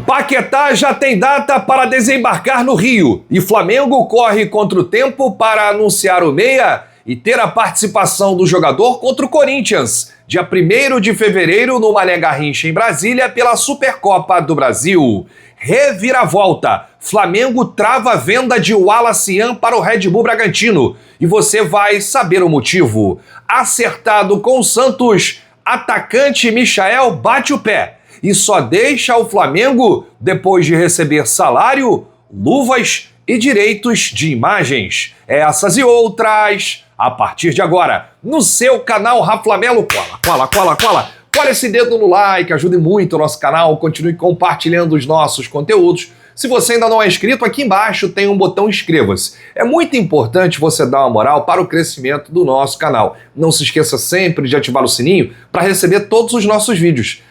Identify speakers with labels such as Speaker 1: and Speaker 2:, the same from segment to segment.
Speaker 1: Paquetá já tem data para desembarcar no Rio e Flamengo corre contra o tempo para anunciar o meia e ter a participação do jogador contra o Corinthians, dia 1º de fevereiro no Mané Garrincha em Brasília pela Supercopa do Brasil. Reviravolta, Flamengo trava a venda de Wallace Yan para o Red Bull Bragantino e você vai saber o motivo. Acertado com o Santos, atacante Michael bate o pé e só deixa o Flamengo depois de receber salário, luvas e direitos de imagens. Essas e outras, a partir de agora, no seu canal Raflamelo. Cola esse dedo no like, ajude muito o nosso canal, continue compartilhando os nossos conteúdos. Se você ainda não é inscrito, aqui embaixo tem um botão inscreva-se. É muito importante você dar uma moral para o crescimento do nosso canal. Não se esqueça sempre de ativar o sininho para receber todos os nossos vídeos.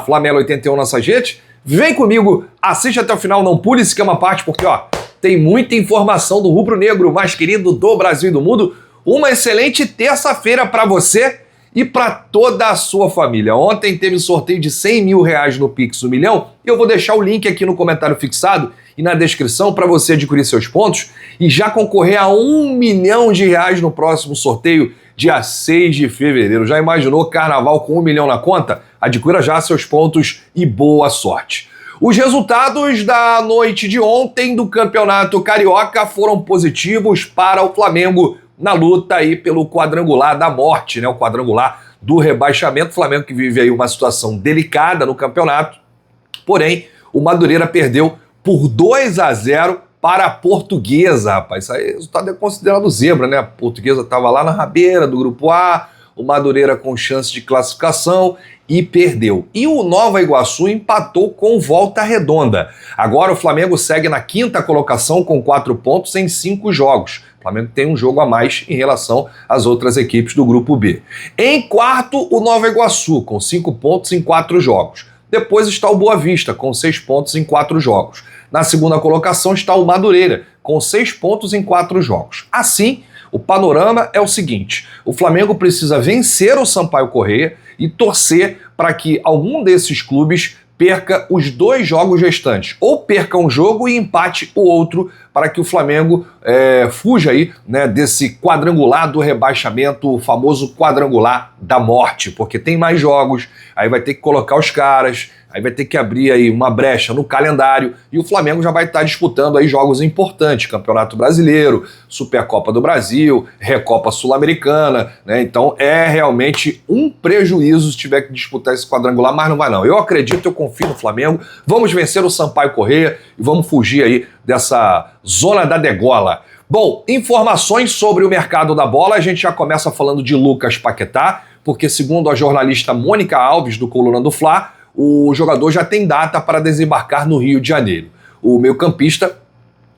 Speaker 1: Flamelo 81 nessas redes, vem comigo, assiste até o final, não pule esse esquema à parte, porque tem muita informação do rubro-negro mais querido do Brasil e do mundo. Uma excelente terça-feira para você e para toda a sua família. Ontem teve sorteio de R$100 mil no Pix 1 milhão. Eu vou deixar o link aqui no comentário fixado e na descrição para você adquirir seus pontos e já concorrer a R$1 milhão no próximo sorteio, dia 6 de fevereiro. Já imaginou carnaval com 1 milhão na conta? Adquira já seus pontos e boa sorte. Os resultados da noite de ontem do Campeonato Carioca foram positivos para o Flamengo na luta aí pelo quadrangular da morte, né? O quadrangular do rebaixamento. O Flamengo que vive aí uma situação delicada no campeonato. Porém, o Madureira perdeu por 2-0 para a Portuguesa, rapaz. Isso aí, resultado é considerado zebra, né? A Portuguesa estava lá na rabeira do Grupo A, o Madureira com chance de classificação e perdeu. E o Nova Iguaçu empatou com Volta Redonda. Agora o Flamengo segue na 5ª colocação com 4 pontos em 5 jogos. O Flamengo tem um jogo a mais em relação às outras equipes do Grupo B. Em quarto, o Nova Iguaçu, com 5 pontos em 4 jogos. Depois está o Boa Vista, com 6 pontos em 4 jogos. Na 2ª colocação está o Madureira, com 6 pontos em 4 jogos. Assim, o panorama é o seguinte: o Flamengo precisa vencer o Sampaio Corrêa e torcer para que algum desses clubes perca os 2 jogos restantes, ou perca um jogo e empate o outro, para que o Flamengo fuja aí, né, desse quadrangular do rebaixamento, o famoso quadrangular da morte, porque tem mais jogos, aí vai ter que colocar os caras, aí vai ter que abrir aí uma brecha no calendário e o Flamengo já vai estar disputando aí jogos importantes, Campeonato Brasileiro, Supercopa do Brasil, Recopa Sul-Americana, né? Então é realmente um prejuízo se tiver que disputar esse quadrangular, mas não vai não. Eu acredito, eu confio no Flamengo, vamos vencer o Sampaio Corrêa e vamos fugir aí dessa zona da degola. Bom, informações sobre o mercado da bola, a gente já começa falando de Lucas Paquetá, porque segundo a jornalista Mônica Alves, do Coluna do Fla, o jogador já tem data para desembarcar no Rio de Janeiro. O meio-campista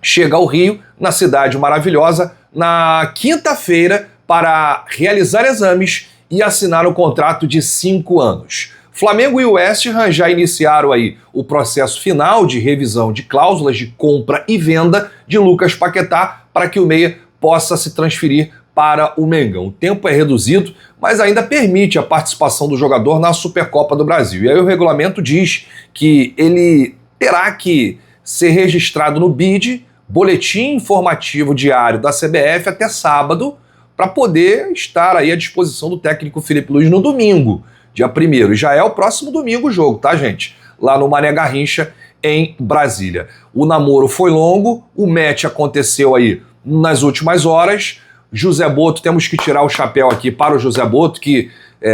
Speaker 1: chega ao Rio, na cidade maravilhosa, na quinta-feira para realizar exames e assinar um contrato de 5 anos. Flamengo e o West Ham já iniciaram aí o processo final de revisão de cláusulas de compra e venda de Lucas Paquetá para que o meia possa se transferir para o Mengão. O tempo é reduzido, mas ainda permite a participação do jogador na Supercopa do Brasil. E aí o regulamento diz que ele terá que ser registrado no BID, Boletim Informativo Diário da CBF, até sábado, para poder estar aí à disposição do técnico Felipe Luiz no domingo, dia 1º. E já é o próximo domingo o jogo, tá, gente? Lá no Mané Garrincha, em Brasília. O namoro foi longo, o match aconteceu aí nas últimas horas. José Boto, temos que tirar o chapéu aqui para o José Boto, que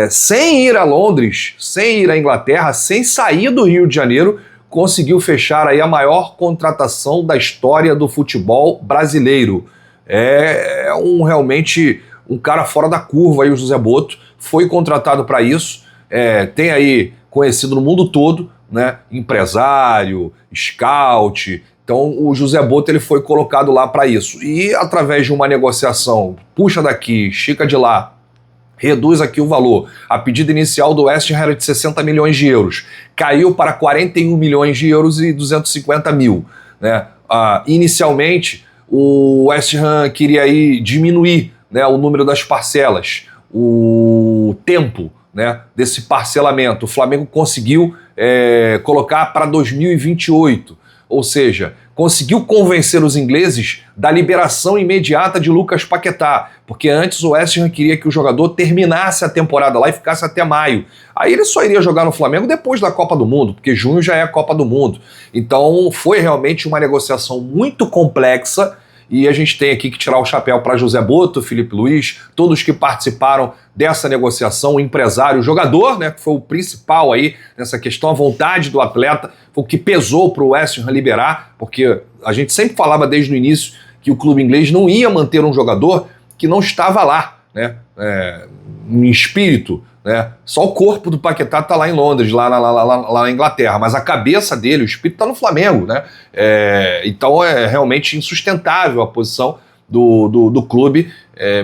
Speaker 1: sem ir a Londres, sem ir à Inglaterra, sem sair do Rio de Janeiro, conseguiu fechar aí a maior contratação da história do futebol brasileiro. Realmente um cara fora da curva aí, o José Boto, foi contratado para isso, tem aí conhecido no mundo todo, né, empresário, scout. Então o José Boto ele foi colocado lá para isso. E através de uma negociação, puxa daqui, estica de lá, reduz aqui o valor. A pedida inicial do West Ham era de 60 milhões de euros. Caiu para 41 milhões de euros e 250 mil. Né? Inicialmente, o West Ham queria aí diminuir, né, o número das parcelas, o tempo, né, desse parcelamento. O Flamengo conseguiu colocar para 2028. Ou seja, conseguiu convencer os ingleses da liberação imediata de Lucas Paquetá, porque antes o West Ham queria que o jogador terminasse a temporada lá e ficasse até maio. Aí ele só iria jogar no Flamengo depois da Copa do Mundo, porque junho já é a Copa do Mundo. Então foi realmente uma negociação muito complexa. E a gente tem aqui que tirar o chapéu para José Boto, Felipe Luiz, todos que participaram dessa negociação, o empresário, o jogador, né, que foi o principal aí nessa questão, a vontade do atleta, foi o que pesou para o West Ham liberar, porque a gente sempre falava desde o início que o clube inglês não ia manter um jogador que não estava lá, né, em espírito, né? Só o corpo do Paquetá está lá em Londres, lá na Inglaterra, mas a cabeça dele, o espírito está no Flamengo, né? Então é realmente insustentável a posição do clube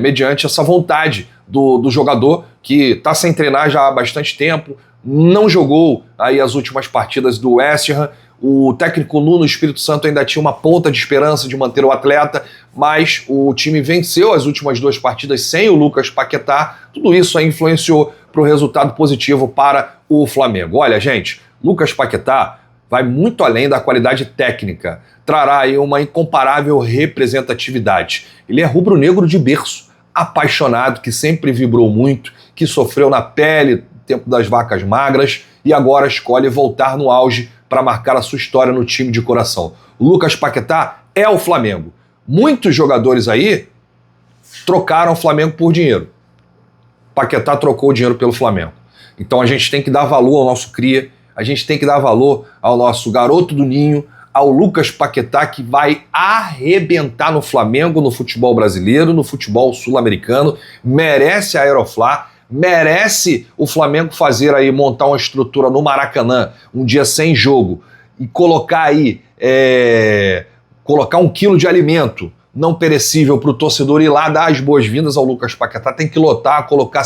Speaker 1: mediante essa vontade do jogador que está sem treinar já há bastante tempo, não jogou aí as últimas partidas do West Ham. O técnico Nuno Espírito Santo ainda tinha uma ponta de esperança de manter o atleta, mas o time venceu as últimas 2 partidas sem o Lucas Paquetá. Tudo isso aí influenciou para o resultado positivo para o Flamengo. Olha, gente, Lucas Paquetá vai muito além da qualidade técnica, trará aí uma incomparável representatividade. Ele é rubro-negro de berço, apaixonado, que sempre vibrou muito, que sofreu na pele no tempo das vacas magras e agora escolhe voltar no auge para marcar a sua história no time de coração. O Lucas Paquetá é o Flamengo. Muitos jogadores aí trocaram o Flamengo por dinheiro. Paquetá trocou o dinheiro pelo Flamengo. Então a gente tem que dar valor ao nosso cria, a gente tem que dar valor ao nosso garoto do ninho, ao Lucas Paquetá, que vai arrebentar no Flamengo, no futebol brasileiro, no futebol sul-americano, merece a Aeroflá, merece o Flamengo fazer aí, montar uma estrutura no Maracanã, um dia sem jogo, e colocar aí, colocar 1 quilo de alimento não perecível para o torcedor ir lá dar as boas-vindas ao Lucas Paquetá. Tem que lotar, colocar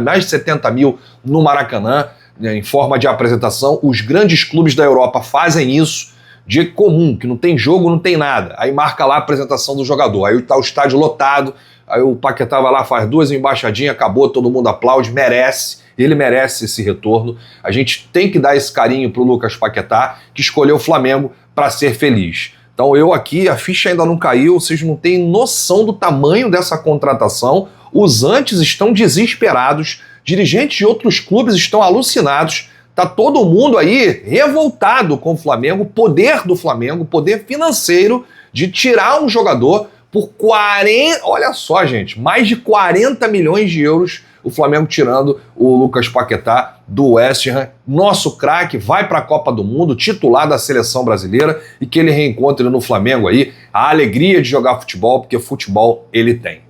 Speaker 1: mais de 70 mil no Maracanã, né, em forma de apresentação. Os grandes clubes da Europa fazem isso, dia comum, que não tem jogo, não tem nada. Aí marca lá a apresentação do jogador, aí tá o estádio lotado, aí o Paquetá vai lá, faz 2 embaixadinhas, acabou, todo mundo aplaude, merece, ele merece esse retorno. A gente tem que dar esse carinho pro Lucas Paquetá, que escolheu o Flamengo para ser feliz. Então eu aqui, a ficha ainda não caiu, vocês não têm noção do tamanho dessa contratação, os antes estão desesperados, dirigentes de outros clubes estão alucinados, tá todo mundo aí revoltado com o Flamengo, poder do Flamengo, poder financeiro de tirar um jogador por 40, olha só gente, mais de 40 milhões de euros, o Flamengo tirando o Lucas Paquetá do West Ham, nosso craque, vai para a Copa do Mundo, titular da seleção brasileira, e que ele reencontre no Flamengo aí a alegria de jogar futebol, porque futebol ele tem.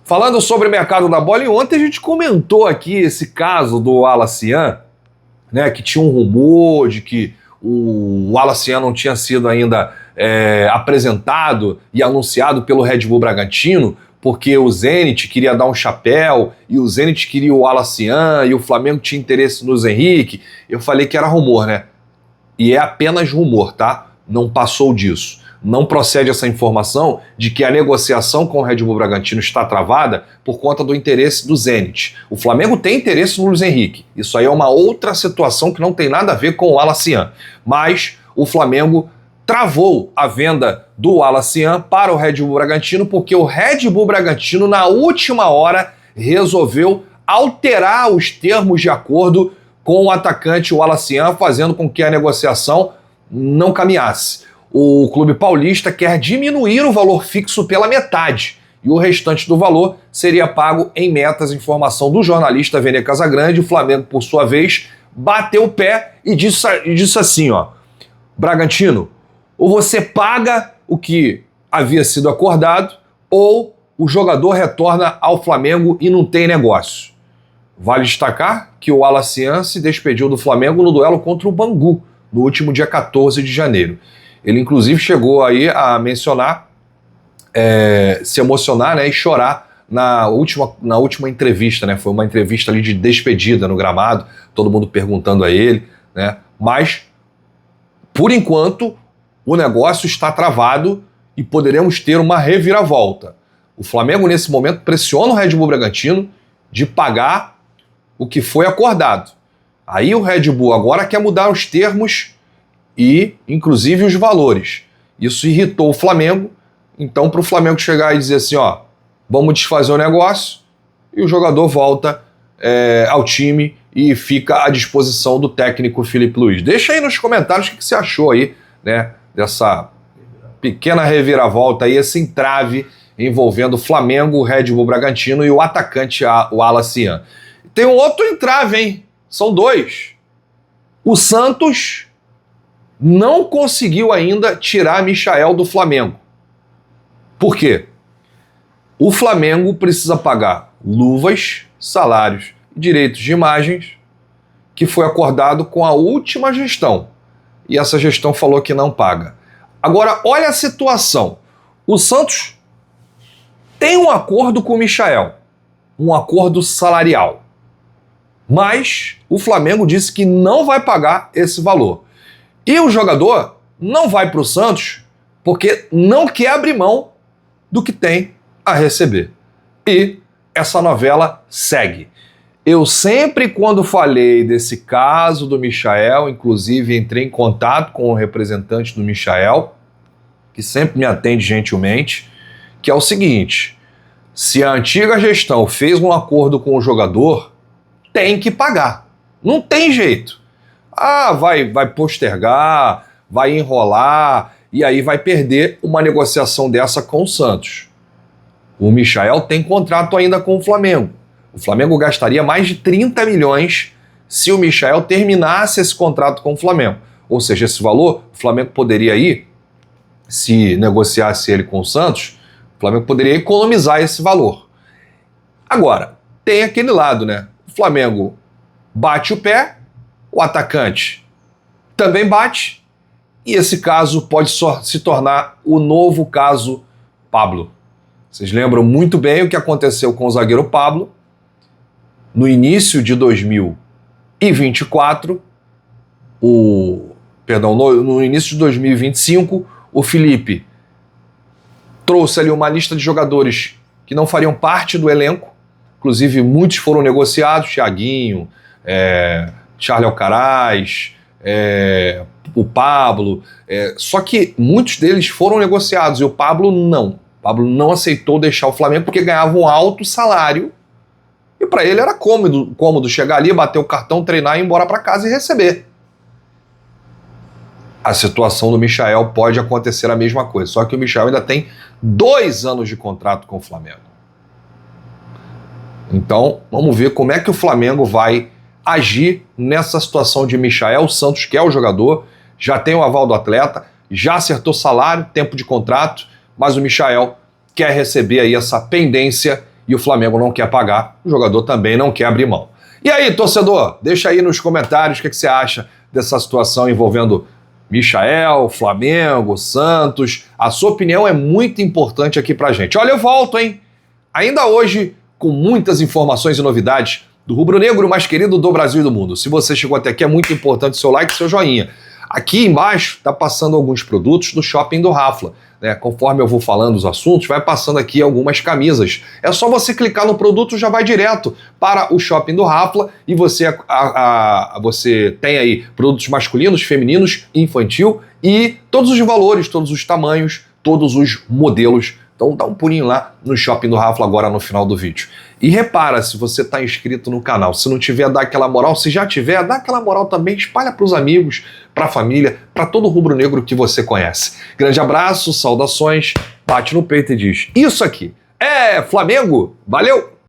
Speaker 1: Falando sobre o mercado da bola, e ontem a gente comentou aqui esse caso do Walacian, né, que tinha um rumor de que o Walacian não tinha sido ainda apresentado e anunciado pelo Red Bull Bragantino, porque o Zenit queria dar um chapéu, e o Zenit queria o Walacian, e o Flamengo tinha interesse no Luiz Henrique. Eu falei que era rumor, né? E é apenas rumor, tá? Não passou disso. Não procede essa informação de que a negociação com o Red Bull Bragantino está travada por conta do interesse do Zenit. O Flamengo tem interesse no Luiz Henrique. Isso aí é uma outra situação que não tem nada a ver com o Walacian. Mas o Flamengo travou a venda do Walacian para o Red Bull Bragantino, porque o Red Bull Bragantino, na última hora, resolveu alterar os termos de acordo com o atacante Walacian, fazendo com que a negociação não caminhasse. O clube paulista quer diminuir o valor fixo pela metade, e o restante do valor seria pago em metas, informação do jornalista Vene Casagrande. O Flamengo, por sua vez, bateu o pé e disse assim, ó: Bragantino, ou você paga o que havia sido acordado, ou o jogador retorna ao Flamengo e não tem negócio. Vale destacar que o Walacian se despediu do Flamengo no duelo contra o Bangu, no último dia 14 de janeiro. Ele, inclusive, chegou aí a mencionar, se emocionar, né, e chorar na última entrevista, né? Foi uma entrevista ali de despedida no gramado, todo mundo perguntando a ele, né? Mas, por enquanto, o negócio está travado e poderemos ter uma reviravolta. O Flamengo, nesse momento, pressiona o Red Bull Bragantino de pagar o que foi acordado. Aí o Red Bull agora quer mudar os termos e, inclusive, os valores. Isso irritou o Flamengo. Então, para o Flamengo chegar e dizer assim, ó, vamos desfazer o negócio, e o jogador volta ao time e fica à disposição do técnico Filipe Luiz. Deixa aí nos comentários o que você achou aí, né, dessa pequena reviravolta aí, esse entrave envolvendo o Flamengo, o Red Bull Bragantino e o atacante, o Alacian. Tem um outro entrave, hein? São dois. O Santos não conseguiu ainda tirar Michael do Flamengo. Por quê? O Flamengo precisa pagar luvas, salários e direitos de imagens que foi acordado com a última gestão. E essa gestão falou que não paga. Agora, olha a situação. O Santos tem um acordo com o Michael, um acordo salarial. Mas o Flamengo disse que não vai pagar esse valor. E o jogador não vai para o Santos porque não quer abrir mão do que tem a receber. E essa novela segue. Eu sempre, quando falei desse caso do Michael, inclusive entrei em contato com o representante do Michael, que sempre me atende gentilmente, que é o seguinte: se a antiga gestão fez um acordo com o jogador, tem que pagar. Não tem jeito. Ah, vai postergar, vai enrolar, e aí vai perder uma negociação dessa com o Santos. O Michael tem contrato ainda com o Flamengo. O Flamengo gastaria mais de 30 milhões se o Michael terminasse esse contrato com o Flamengo. Ou seja, esse valor, o Flamengo poderia ir, se negociasse ele com o Santos, o Flamengo poderia economizar esse valor. Agora, tem aquele lado, né? O Flamengo bate o pé, o atacante também bate, e esse caso pode se tornar o novo caso Pablo. Vocês lembram muito bem o que aconteceu com o zagueiro Pablo no início de 2024, no início de 2025, o Felipe trouxe ali uma lista de jogadores que não fariam parte do elenco, inclusive muitos foram negociados, Thiaguinho, Charles Alcaraz, o Pablo, só que muitos deles foram negociados e o Pablo não. O Pablo não aceitou deixar o Flamengo porque ganhava um alto salário e para ele era cômodo chegar ali, bater o cartão, treinar, ir embora para casa e receber. A situação do Michael pode acontecer a mesma coisa, só que o Michael ainda tem 2 anos de contrato com o Flamengo. Então, vamos ver como é que o Flamengo vai agir nessa situação de Michael. O Santos quer o jogador, já tem o aval do atleta, já acertou salário, tempo de contrato, mas o Michael quer receber aí essa pendência e o Flamengo não quer pagar, o jogador também não quer abrir mão. E aí, torcedor, deixa aí nos comentários o que você acha dessa situação envolvendo Michael, Flamengo, Santos. A sua opinião é muito importante aqui pra gente. Olha, eu volto, hein? Ainda hoje, com muitas informações e novidades do rubro-negro mais querido do Brasil e do mundo. Se você chegou até aqui, é muito importante o seu like e seu joinha. Aqui embaixo está passando alguns produtos do Shopping do Rafla, né? Conforme eu vou falando os assuntos, vai passando aqui algumas camisas. É só você clicar no produto, já vai direto para o Shopping do Rafla e você tem aí produtos masculinos, femininos, infantil e todos os valores, todos os tamanhos, todos os modelos. Então dá um pulinho lá no Shopping do Rafla agora no final do vídeo. E repara se você está inscrito no canal. Se não tiver, dá aquela moral. Se já tiver, dá aquela moral também. Espalha para os amigos, para a família, para todo rubro-negro que você conhece. Grande abraço, saudações, bate no peito e diz: isso aqui é Flamengo. Valeu!